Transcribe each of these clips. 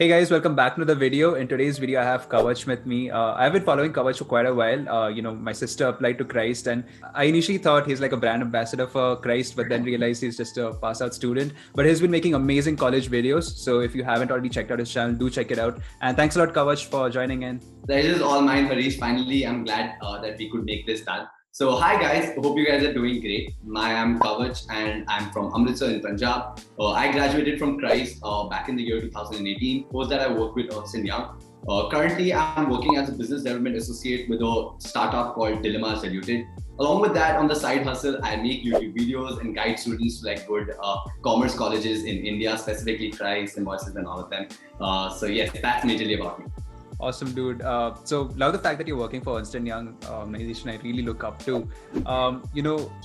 Hey guys, welcome back to the video. In today's video, I have Kavach with me. I've been following Kavach for quite a while. My sister applied to Christ, and I initially thought he's like a brand ambassador for Christ, but then realized he's just a pass-out student. But he's been making amazing college videos. So if you haven't already checked out his channel, do check it out. And thanks a lot, Kavach, for joining in. Pleasure is all mine, Harish. Finally, I'm glad that we could make this done. So hi guys, hope you guys are doing great. I am Kavach and I'm from Amritsar in Punjab. I graduated from Christ back in the year 2018. Post that I worked with Ernst & Young. Currently, I'm working as a business development associate with a startup called Dilemma Saluted. Along with that, on the side hustle, I make YouTube videos and guide students to like good commerce colleges in India, specifically Christ, Symbiosis and all of them. So yes, that's majorly about me. Awesome, dude. So love the fact that you're working for Ernst & Young organization. I really look up to.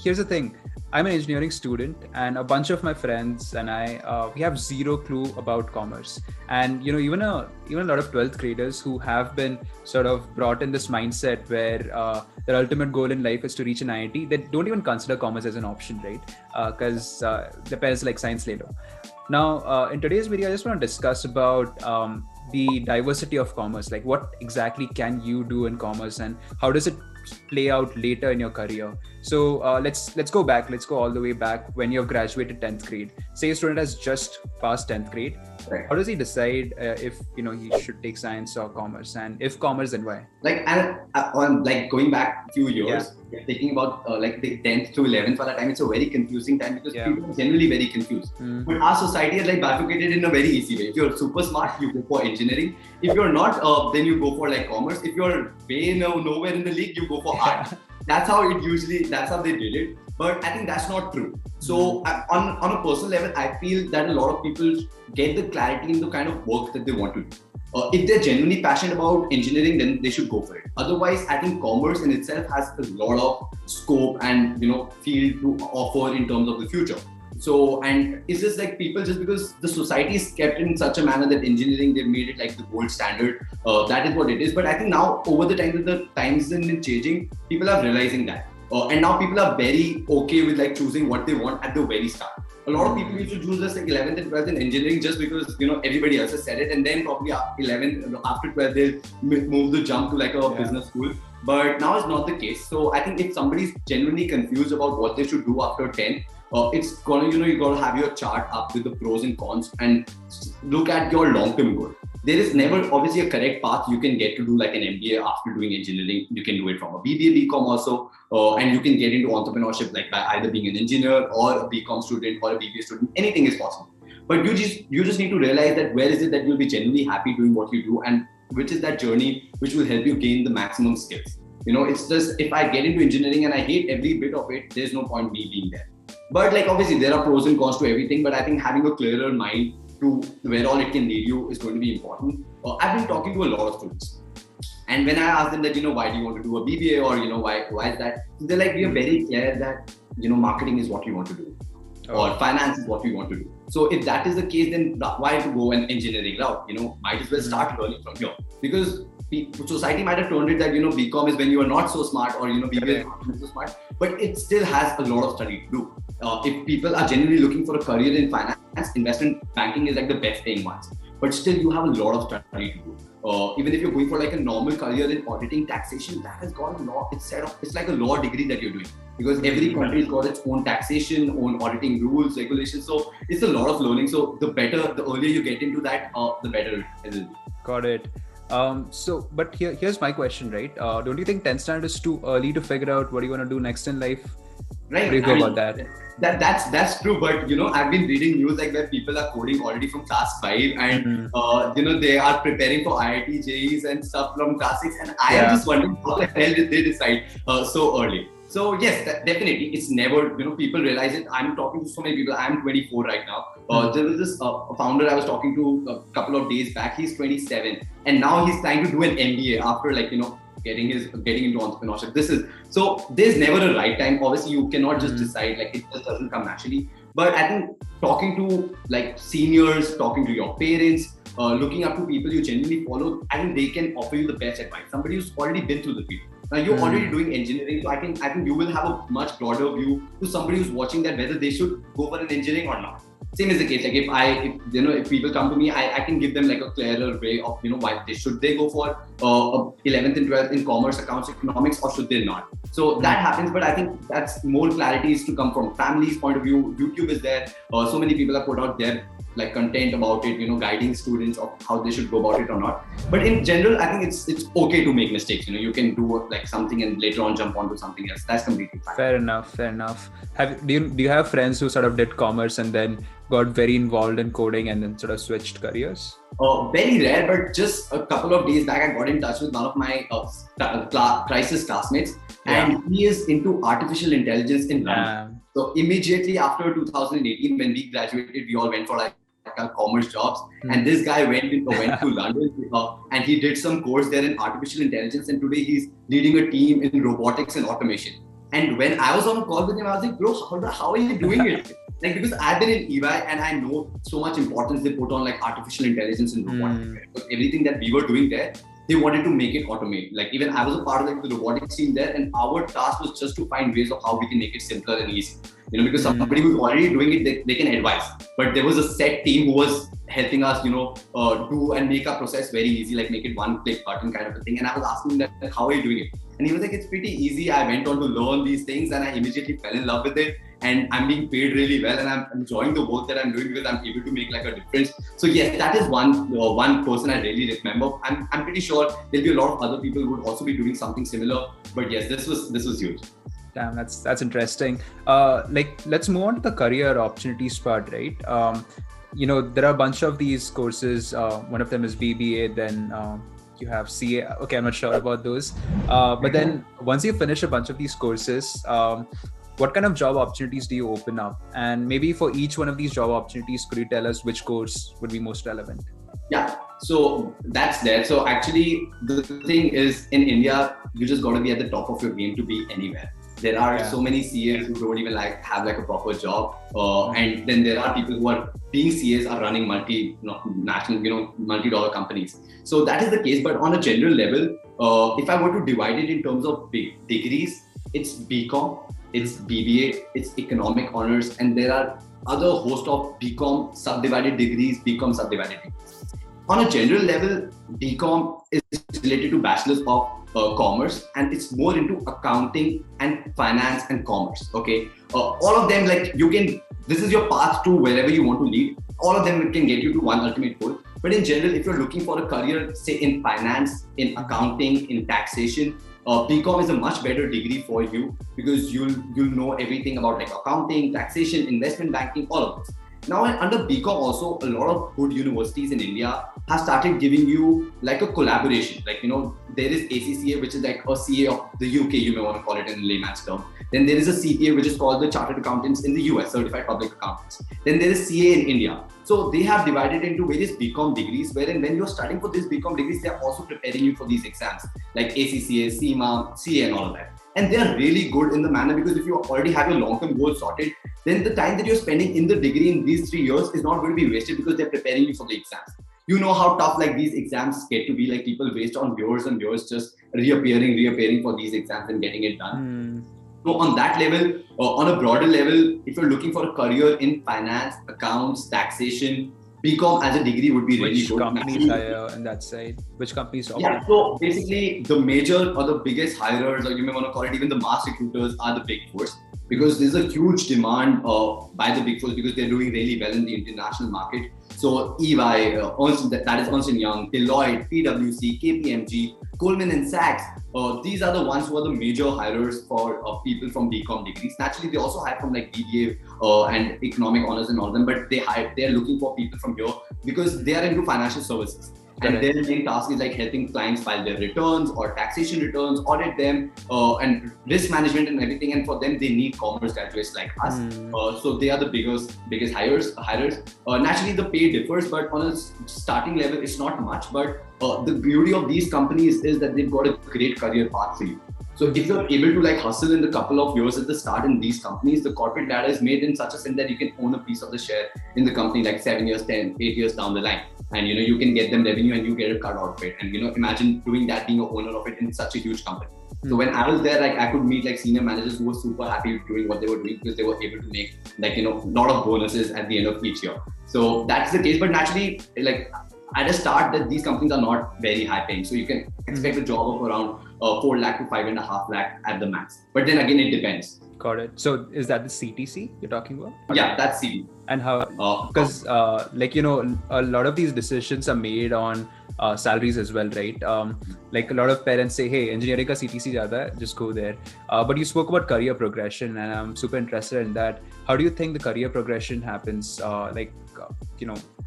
Here's the thing. I'm an engineering student, and a bunch of my friends and I, we have zero clue about commerce. And even a lot of 12th graders who have been sort of brought in this mindset where their ultimate goal in life is to reach an IIT. They don't even consider commerce as an option, right? Because their parents like science later. Now, in today's video, I just want to discuss about the diversity of commerce. Like, what exactly can you do in commerce, and how does it play out later in your career? So let's go back. Let's go all the way back when you've graduated 10th grade. Say a student has just passed 10th grade. Right. How does he decide if he should take science or commerce, and if commerce, then why? Like going back a few years, thinking about like the 10th to 11th for that time, it's a very confusing time because people are generally very confused. But our society is like bifurcated in a very easy way. If you're super smart, you go for engineering. If you're not, then you go for like commerce. If you're way nowhere in the league, you go for art. That's how they did it. But I think that's not true. So on a personal level, I feel that a lot of people get the clarity in the kind of work that they want to do. If they're genuinely passionate about engineering, then they should go for it. Otherwise, I think commerce in itself has a lot of scope and field to offer in terms of the future. So, and it's just like people, just because the society is kept in such a manner that engineering, they've made it like the gold standard. That is what it is. But I think now, over the time that the times are changing, people are realizing that. And now people are very okay with like choosing what they want at the very start. A lot of people used to choose just like 11th and 12th in engineering just because everybody else has said it, and then probably after 11th, after 12th they'll move the jump to like a business school. But now it's not the case. So I think if somebody's genuinely confused about what they should do after 10, it's gonna you gotta have your chart up with the pros and cons and look at your long-term goal. There is never obviously a correct path you can get to do like an MBA after doing engineering. You can do it from a BBA, BCom also, and you can get into entrepreneurship like by either being an engineer or a BCom student or a BBA student. Anything is possible. But you just need to realize that where is it that you'll be genuinely happy doing what you do, and which is that journey which will help you gain the maximum skills. It's just if I get into engineering and I hate every bit of it, there's no point me being there. But like obviously there are pros and cons to everything, but I think having a clearer mind to where all it can lead you is going to be important. I've been talking to a lot of students, and when I ask them that why do you want to do a BBA or why is that, they're like, we are very clear that marketing is what we want to do, or finance is what we want to do. So if that is the case, then why to go an engineering route? Might as well start learning from here, because society might have told it that BCom is when you are not so smart, or BBA is not so smart, but it still has a lot of study to do. If people are genuinely looking for a career in finance, investment banking is like the best paying ones, but still you have a lot of study to do. Even if you're going for like a normal career in auditing, taxation, that has got a law. It's like a law degree that you're doing, because every country has got its own taxation, own auditing rules, regulations. So it's a lot of learning. So the earlier you get into that, the better it will be. Got it. But here's my question, right? Don't you think 10th standard is too early to figure out what you want to do next in life? Right. What do you go about that? That's true, but I've been reading news like where people are coding already from class 5, and they are preparing for IIT, JEEs and stuff from class 6, and I am just wondering how the hell did they decide so early. So yes, definitely, it's never, people realize it. I'm talking to so many people. I'm 24 right now. There was this founder I was talking to a couple of days back. He's 27, and now he's trying to do an MBA after getting into entrepreneurship. There's never a right time. Obviously, you cannot just decide, like it just doesn't come naturally. But I think talking to like seniors, talking to your parents, looking up to people you genuinely follow, I think they can offer you the best advice. Somebody who's already been through the field. Now you're already doing engineering, so I think you will have a much broader view to somebody who's watching that whether they should go for an engineering or not. same is the case. Like if people come to me, I can give them like a clearer way of, why should they go for 11th and 12th in commerce, accounts, economics, or should they not? So that happens, but I think that's more clarity is to come from family's point of view. YouTube is there. So many people have put out their like content about it, guiding students of how they should go about it or not. But in general, I think it's okay to make mistakes. You can do like something and later on jump onto something else. That's completely fine. Fair enough. Do you have friends who sort of did commerce and then got very involved in coding and then sort of switched careers? Very rare, but just a couple of days back, I got in touch with one of my crisis classmates, and he is into artificial intelligence in London. So immediately after 2018, when we graduated, we all went for like our commerce jobs, and this guy went to London and he did some course there in artificial intelligence, and today he's leading a team in robotics and automation. And when I was on a call with him, I was like, bro, how are you doing it? Like, because I've been in EY and I know so much importance they put on like artificial intelligence and robotics. So everything that we were doing there, they wanted to make it automate. Like even I was a part of like the robotics team there, and our task was just to find ways of how we can make it simpler and easy. Because somebody who's already doing it, they can advise. But there was a set team who was helping us, do and make our process very easy, like make it one click button kind of a thing. And I was asking him that, like, how are you doing it? And he was like, it's pretty easy. I went on to learn these things and I immediately fell in love with it. And I'm being paid really well, and I'm enjoying the work that I'm doing because I'm able to make like a difference. So yes, that is one person I really remember. I'm pretty sure there'll be a lot of other people who would also be doing something similar. But yes, this was huge. Damn, that's interesting. Let's move on to the career opportunities part, right? There are a bunch of these courses. One of them is BBA, then you have CA. Okay, I'm not sure about those. But then once you finish a bunch of these courses, what kind of job opportunities do you open up? And maybe for each one of these job opportunities, could you tell us which course would be most relevant? Yeah, so that's there. So actually, the thing is, in India, you just got to be at the top of your game to be anywhere. There are so many CAs who don't even have a proper job, and then there are people who are being CAs are running multinational, multi-dollar companies. So that is the case. But on a general level, if I were to divide it in terms of big degrees, it's BCom, it's BBA, it's economic honors, and there are other host of BCom subdivided degrees, BCom subdivided degrees. On a general level, BCom is related to Bachelor's of Commerce, and it's more into accounting and finance and commerce. Okay, all of them, this is your path to wherever you want to lead. All of them can get you to one ultimate goal. But in general, if you're looking for a career, say in finance, in accounting, in taxation, BCom is a much better degree for you because you'll know everything about like accounting, taxation, investment banking, all of this. Now, under BCom also, a lot of good universities in India have started giving you like a collaboration. There is ACCA, which is like a CA of the UK, you may want to call it in layman's term. Then there is a CPA, which is called the Chartered Accountants in the US, Certified Public Accountants. Then there is CA in India. So they have divided into various BCom degrees, wherein when you're studying for these BCom degrees, they are also preparing you for these exams, like ACCA, CIMA, CA and all of that. And they are really good in the manner because if you already have your long-term goals sorted, then the time that you're spending in the degree in these 3 years is not going to be wasted because they're preparing you for the exams. You know how tough like these exams get to be, like people waste on years and years just reappearing for these exams and getting it done. So on that level, on a broader level, if you're looking for a career in finance, accounts, taxation, BCom as a degree would be really good. Which companies hire on that side? Which companies offer? Yeah, so basically the major or the biggest hirers, or you may want to call it even the mass recruiters, are the Big Four, because there's a huge demand by the Big Four because they're doing really well in the international market. So EY, that is Ernst & Young, Deloitte, PwC, KPMG, Goldman and Sachs, these are the ones who are the major hirers for people from BCom degrees. Naturally, they also hire from like BBA and economic honors and all of them, but they're looking for people from here because they are into financial services. And their main task is like helping clients file their returns or taxation returns, audit them, and risk management and everything. And for them, they need commerce graduates like us. So they are the biggest hirers. Naturally, the pay differs, but on a starting level, it's not much. But the beauty of these companies is that they've got a great career path for you. So if you're able to like hustle in the couple of years at the start in these companies, the corporate ladder is made in such a sense that you can own a piece of the share in the company like 7 years, 10, 8 years down the line. And you can get them revenue and you get a cut out of it. And imagine doing that, being an owner of it in such a huge company. So when I was there, like I could meet like senior managers who were super happy doing what they were doing because they were able to make like, a lot of bonuses at the end of each year. So that's the case. But naturally, like at a start, that these companies are not very high paying. So you can expect a job of around 4 lakh to 5.5 lakh at the max. But then again, it depends. Got it. So is that the CTC you're talking about? Yeah, that's CTC. And how, because like, a lot of these decisions are made on salaries as well, right? Like a lot of parents say, hey, engineering ka CTC jada hai, just go there. But you spoke about career progression, and I'm super interested in that. How do you think the career progression happens?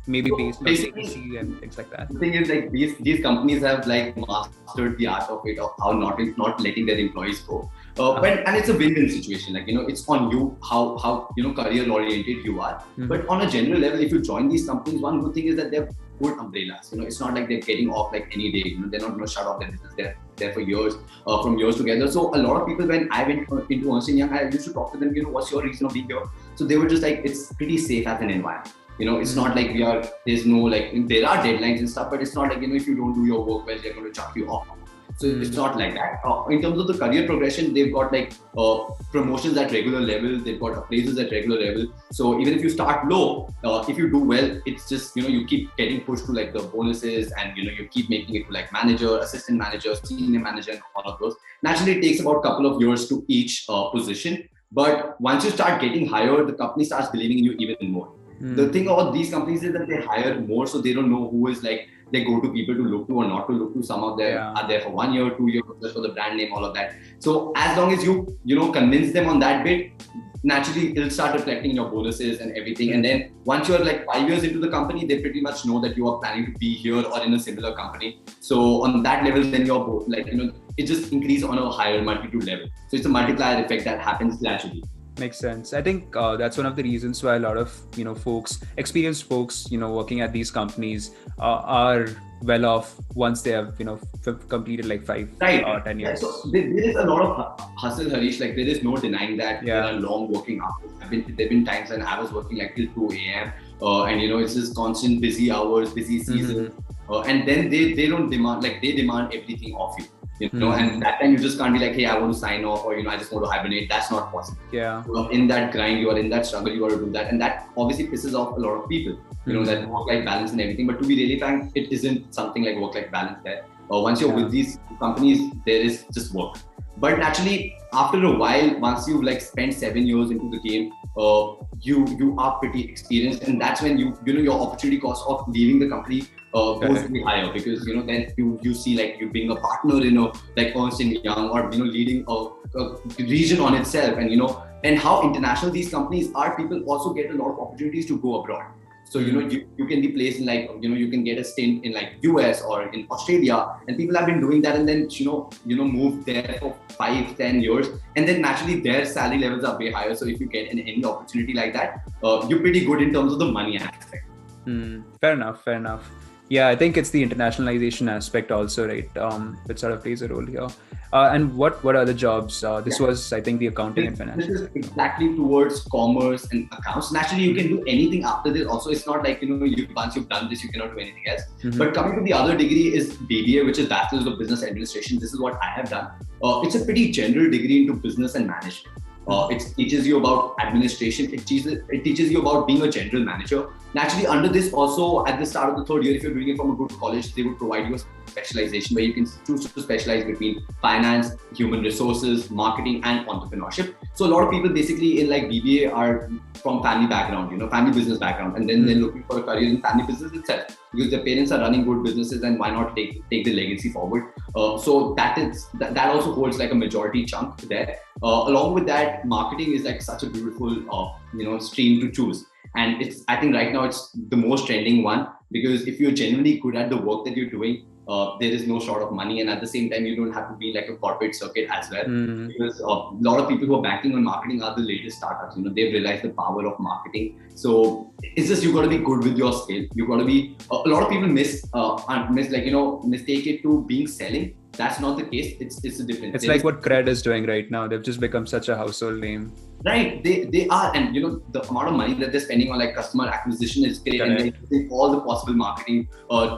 Maybe based on CTC and things like that? The thing is, like these companies have like mastered the art of it, of how not letting their employees go. And it's a win-win situation. Like, it's on you how career oriented you are. But on a general level, if you join these companies, one good thing is that they're good umbrellas. It's not like they're getting off like any day. They're not going to shut off their business. They're there for years, from years together. So a lot of people, when I went into Ernst & Young, I used to talk to them, what's your reason of being here? So they were just like, it's pretty safe as an environment. It's not like there's no like, there are deadlines and stuff, but it's not like, if you don't do your work well, they're going to chuck you off. So it's not like that. In terms of the career progression, they've got like promotions at regular level. They've got appraisals at regular level. So even if you start low, if you do well, it's just, you keep getting pushed to like the bonuses, and, you keep making it to like manager, assistant manager, senior manager, and all of those. Naturally, it takes about a couple of years to each position. But once you start getting higher, the company starts believing in you even more. The thing about these companies is that they hire more, so they don't know who is like they go to people to look to or not to look to. Some of them are there for 1 year, 2 years, just for the brand name, all of that. So as long as you convince them on that bit, naturally it'll start reflecting your bonuses and everything. And then once you're like 5 years into the company, they pretty much know that you are planning to be here or in a similar company. So on that level, then you're like, it just increases on a higher multitude level. So it's a multiplier effect that happens gradually. Makes sense. I think that's one of the reasons why a lot of experienced folks working at these companies are well off once they have completed like 5 or 10 years. So there is a lot of hustle, Harish. Like there is no denying that there are long working hours. There've been times when I was working like till 2 a.m. And it's just constant busy hours, busy season. And then they don't demand, like they demand everything off you. And that time you just can't be like, hey, I want to sign off, or I just want to hibernate. That's not possible. Yeah. In that grind, you are in that struggle, you got to do that, and that obviously pisses off a lot of people. That work-life balance and everything. But to be really frank, it isn't something like work-life balance there. Once you're with these companies, there is just work. But naturally, after a while, once you've like spent 7 years into the game, you are pretty experienced, and that's when your opportunity cost of leaving the company goes to be higher, because then you see like you being a partner like Ernst & Young, or leading a region on itself, and how international these companies are. People also get a lot of opportunities to go abroad. So you can be placed in like you can get a stint in like US or in Australia, and people have been doing that, and then move there for 5-10 years, and then naturally their salary levels are way higher. So if you get any opportunity like that, you're pretty good in terms of the money aspect. Fair enough. Yeah, I think it's the internationalization aspect also, right? Which sort of plays a role here. And what other jobs? This was, I think, the accounting and finance. This is exactly towards commerce and accounts. Naturally, you can do anything after this. Also, it's not like once you've done this, you cannot do anything else. But coming to the other degree is BBA, which is Bachelor's of Business Administration. This is what I have done. It's a pretty general degree into business and management. It teaches you about administration. It teaches you about being a general manager. Naturally, under this also, at the start of the third year, if you're doing it from a good college, they would provide you a specialization where you can choose to specialize between finance, human resources, marketing, and entrepreneurship. So a lot of people basically in like BBA are from family background, family business background, and then they're looking for a career in family business itself, because their parents are running good businesses, and why not take the legacy forward? So that also holds like a majority chunk there. Along with that, marketing is like such a beautiful stream to choose. And I think right now it's the most trending one, because if you're genuinely good at the work that you're doing, there is no short of money, and at the same time you don't have to be like a corporate circuit as well, because a lot of people who are banking on marketing are the latest startups. They've realized the power of marketing. So it's just, you got to be good with your skill. You got to be a lot of people mistake it to being selling. that's not the case. It's a difference. It's like what Cred is doing right now. They've just become such a household name. Right, they are, and the amount of money that they're spending on like customer acquisition is great, and they're using all the possible marketing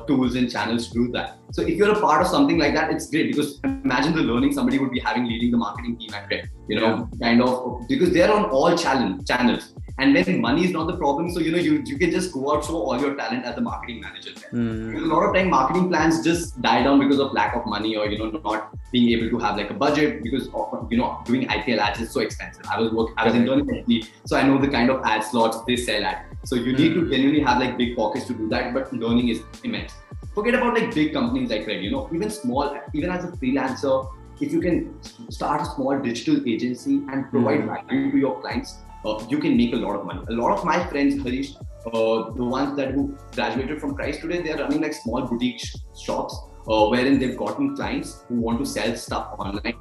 tools and channels to do that. So if you're a part of something like that, it's great, because imagine the learning somebody would be having leading the marketing team at Cred, kind of, because they're on all channels. And when money is not the problem, so you can just go out, show all your talent as a marketing manager there. Because a lot of time marketing plans just die down because of lack of money, or not being able to have like a budget, because of, doing IPL ads is so expensive. I was interning, so I know the kind of ad slots they sell at. So you need to genuinely have like big pockets to do that, but learning is immense. Forget about like big companies like Cred, even small, even as a freelancer, if you can start a small digital agency and provide value to your clients, you can make a lot of money. A lot of my friends, Harish, the ones who graduated from Christ today, they are running like small boutique shops, wherein they've gotten clients who want to sell stuff online,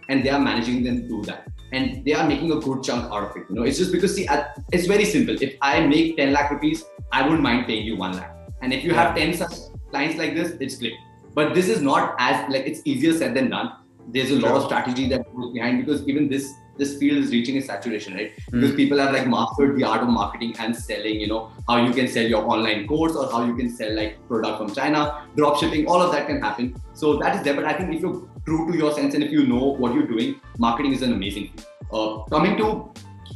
and they are managing them to do that. And they are making a good chunk out of it. It's just because, it's very simple. If I make 10 lakh rupees, I wouldn't mind paying you 1 lakh. And if you have 10 such clients like this, it's great. But this is not as it's easier said than done. There's a lot of strategy that goes behind, because even this field is reaching a saturation, right? Because people have like mastered the art of marketing and selling, how you can sell your online course, or how you can sell like product from China, drop shipping, all of that can happen. So that is there. But I think if you're true to your sense and if you know what you're doing, marketing is an amazing field. Coming to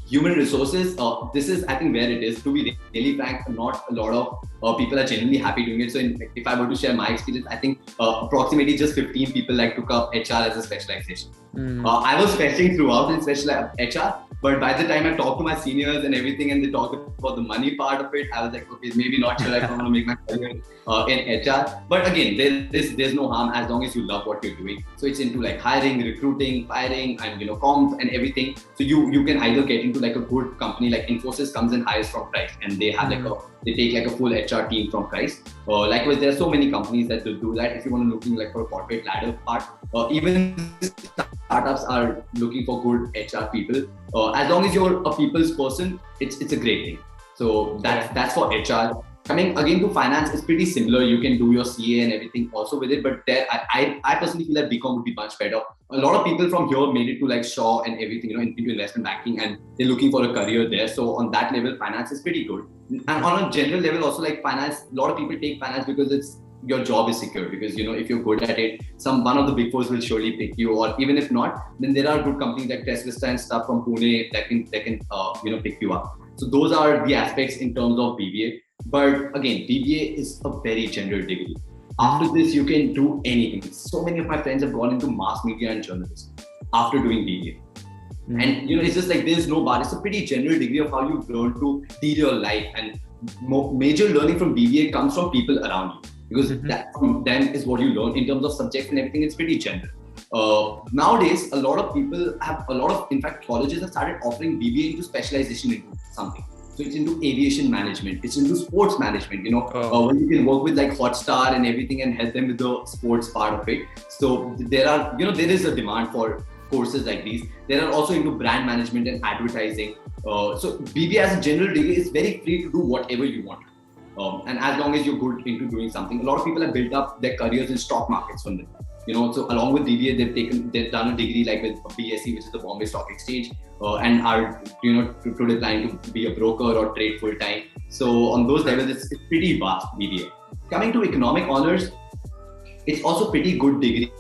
human resources, this is, I think, where it is. To be really frank, not a lot of people are genuinely happy doing it. So if I were to share my experience, I think approximately just 15 people took up HR as a specialization. I was fetching throughout in HR, but by the time I talked to my seniors and everything, and they talked about the money part of it, I was like, okay, maybe not sure I want to make my career in HR. But again, there's no harm as long as you love what you're doing. So it's into like hiring, recruiting, firing, and comms and everything. So you can either get into like a good company, like Infosys comes and hires from Price, and they have they take like a full HR team from Price. Likewise, there are so many companies that will do that. If you want to looking like for a corporate ladder part, even startups are looking for good HR people. As long as you're a people's person, it's a great thing. So that's for HR. Coming again to finance, it's pretty similar. You can do your CA and everything also with it, but there, I personally feel that BCom would be much better. A lot of people from here made it to like Shaw and everything, into investment banking, and they're looking for a career there. So on that level, finance is pretty good. And on a general level, also like finance, a lot of people take finance because your job is secure, because if you're good at it, one of the big fours will surely pick you, or even if not, then there are good companies like Tesla and stuff from Pune that can pick you up. So those are the aspects in terms of BBA. But again, BBA is a very general degree. After this, you can do anything. So many of my friends have gone into mass media and journalism after doing BBA. And it's just like there's no bar. It's a pretty general degree of how you've learned to deal your life, and major learning from BBA comes from people around you, because that from them is what you learn in terms of subjects and everything. It's pretty general. Nowadays, in fact, colleges have started offering BBA into specialization into something. So it's into aviation management, it's into sports management, where you can work with like Hotstar and everything and help them with the sports part of it. So there is a demand for courses like these. There are also into brand management and advertising. So BBA as a general degree is very free to do whatever you want. And as long as you're good into doing something, a lot of people have built up their careers in stock markets from them. So along with BBA, they've done a degree like with BSE, which is the Bombay Stock Exchange, and are today planning to be a broker or trade full time. So on those levels, it's pretty vast BBA. Coming to economic honors, it's also pretty good degree,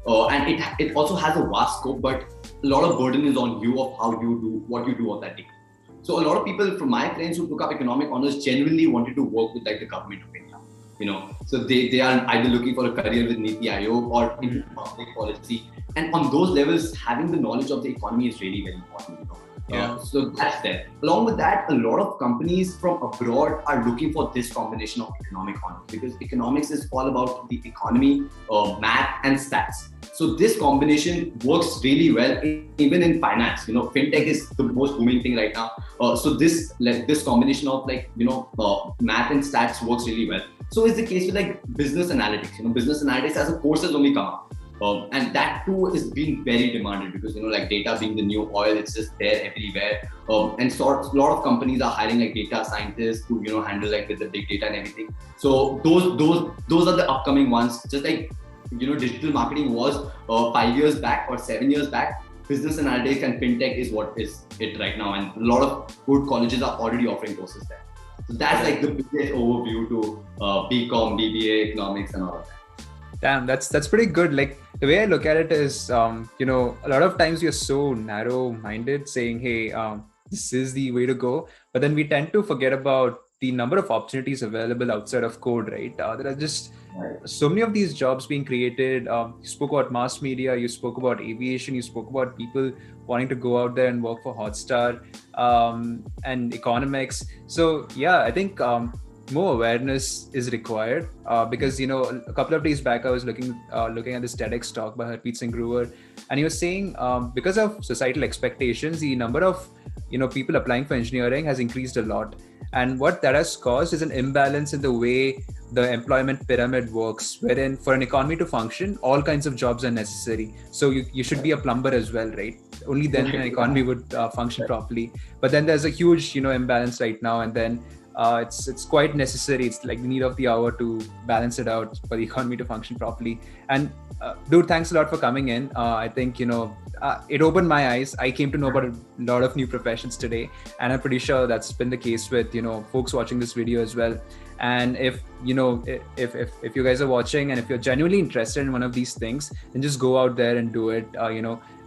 and it also has a vast scope, but a lot of burden is on you of how you do what you do on that degree. So a lot of people from my friends who took up economic honors genuinely wanted to work with like the government of India. So they are either looking for a career with Niti Aayog or into public policy. And on those levels, having the knowledge of the economy is really very important. So that's there. Along with that, a lot of companies from abroad are looking for this combination of economic honors, because economics is all about the economy, math and stats. So this combination works really well even in finance. Fintech is the most booming thing right now. So this combination of math and stats works really well. So is the case with like business analytics. Business analytics as a course has only come up. And that too is being very demanded, because like data being the new oil, it's just there everywhere. And a lot of companies are hiring like data scientists to handle like with the big data and everything. So those are the upcoming ones. Just like digital marketing was 5 years back or 7 years back, business analytics and fintech is what is it right now, and a lot of good colleges are already offering courses there. So that's like the biggest overview to BCom, BBA, economics, and all of that. Damn, that's pretty good. Like the way I look at it is, a lot of times we are so narrow-minded, saying, "Hey, this is the way to go," but then we tend to forget about the number of opportunities available outside of code, right? There are just so many of these jobs being created. You spoke about mass media, you spoke about aviation, you spoke about people wanting to go out there and work for Hotstar, and economics. So yeah, I think more awareness is required, because a couple of days back I was looking at this TEDx talk by Harpreet Singh Grover, and he was saying because of societal expectations, the number of people applying for engineering has increased a lot. And what that has caused is an imbalance in the way the employment pyramid works, wherein for an economy to function, all kinds of jobs are necessary. So you should be a plumber as well, right? Only then an economy would function properly. But then there's a huge, imbalance right now. And then it's quite necessary. It's like the need of the hour to balance it out for the economy to function properly. And dude, thanks a lot for coming in. I think, it opened my eyes. I came to know about a lot of new professions today, and I'm pretty sure that's been the case with, folks watching this video as well. And if you guys are watching and if you're genuinely interested in one of these things, then just go out there and do it.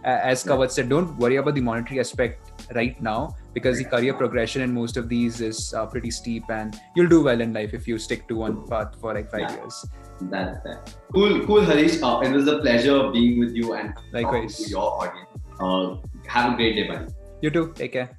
As Kawat said, don't worry about the monetary aspect right now, because the career progression in most of these is pretty steep, and you'll do well in life if you stick to one path for like 5 years. That's that. Cool, Harish. It was a pleasure being with you and likewise talking to your audience. Have a great day, buddy. You too. Take care.